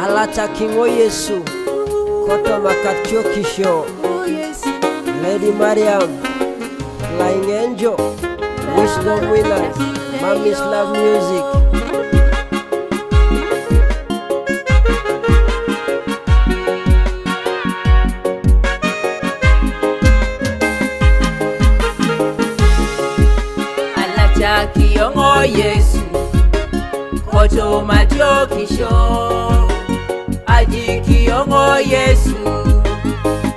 Alatakingo Yesu Koto Makachokisho Lady Mariam Flying Angel Wisdom Winners Mommy's Love Music. Alachakiyongo Yesu Koto Makachokisho Ajikiyongo Yesu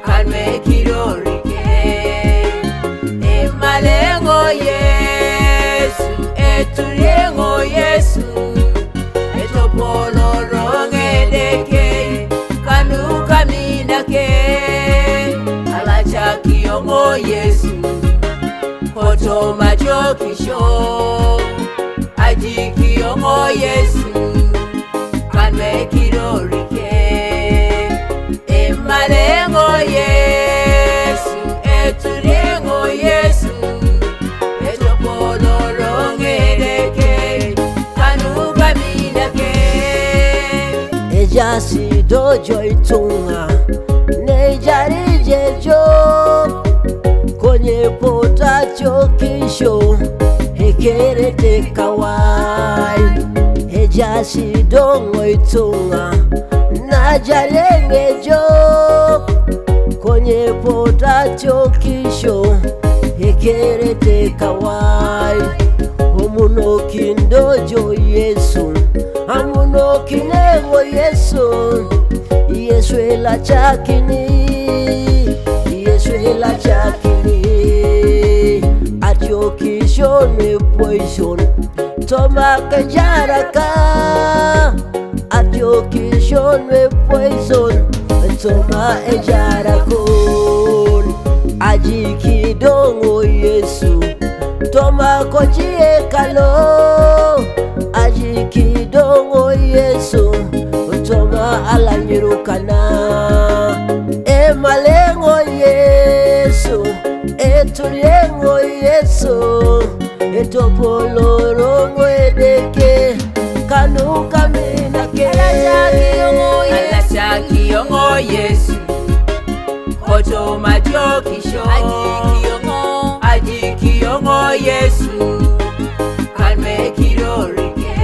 Kanme kirorike Emalengo Yesu Eturiengo Yesu Etopolo rongedeke Kanu kaminake Alachakiyongo Yesu Koto Makachokisho Ajikiyongo Yesu Kanme kirorike Emalengo Yesu Eturiengo Yesu Etopolo rongedeke Kanu kaminake Ejasi dojo itunga Nejari jejo Konye pota chokisho Hekerete kawai Ejasi dongo itunga Najalenge jo Konye pota chokisho Hekerete kawai Omuno kindojo Yesu Amuno kinengo Yesu Yesu ela chakini Yesu ela chakini Achokisho ne poison Toma kajaraka Achokisho ne poison Toma ejarakon Ajikidongo Yesu Toma kojie kalo Ajikidongo Yesu Toma alanyirukana Emalengo Yesu Eturiengo Yesu Etopolo rongedeke Kanu kaminake Alachakiyongo Yesu Koto Makachokisho Ajikiyongo Yesu Kanme kirorike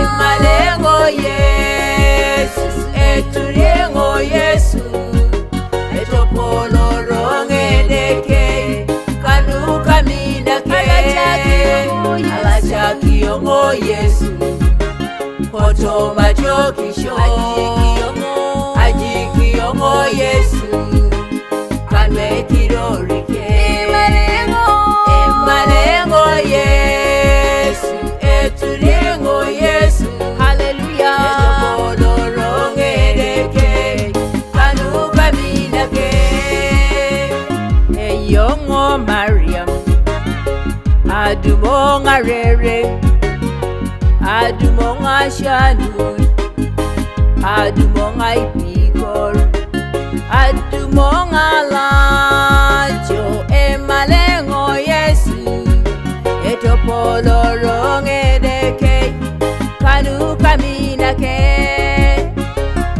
Emalengo Yesu Eturiengo Yesu Etopolo rongedeke Kanu kaminake Alachakiyongo Yesu Koto Makachokisho Ajikiyongo Yesu Kanme kirorike Emalengo Yesu Eturiengo Yesu Hallelujah Etopolo rongedeke Kanu kaminake Eyongo Mariam Adumonga rere Adumonga shanu Adumonga ipikor Adumonga lacho Emalengo Yesu Etopolo rongedeke Kanu kaminake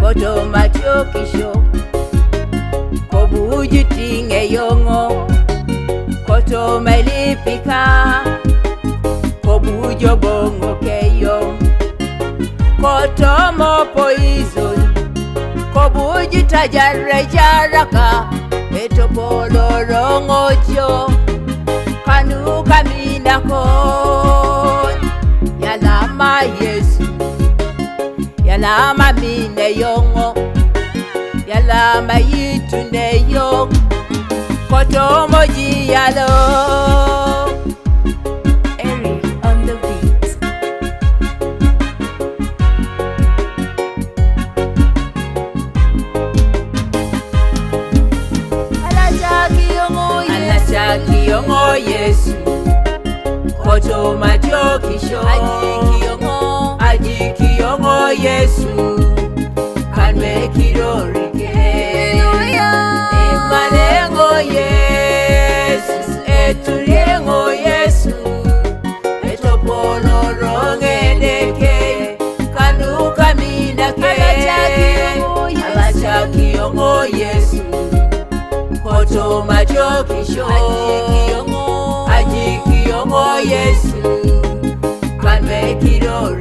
Koto Makachokisho Kobujutinge yongo Koto melipika Kobujo bongo keyo Koto mo poison Kobujitajarre jaraka Etopolo rongojo Kanu kaminako Yalama Yesu Yalama mine yongo Yalama yitune yongo Koto moji yalo Eric on the beat. Alachakiyongo Yesu Koto Makachokisho Ajikiyongo Yesu Kanme kirorike Emalengo Yesu Eturiengo Yesu Etopolo rongedeke Kanu kaminake Macho majokisho Ajikiyongo Yesu Kanme kirori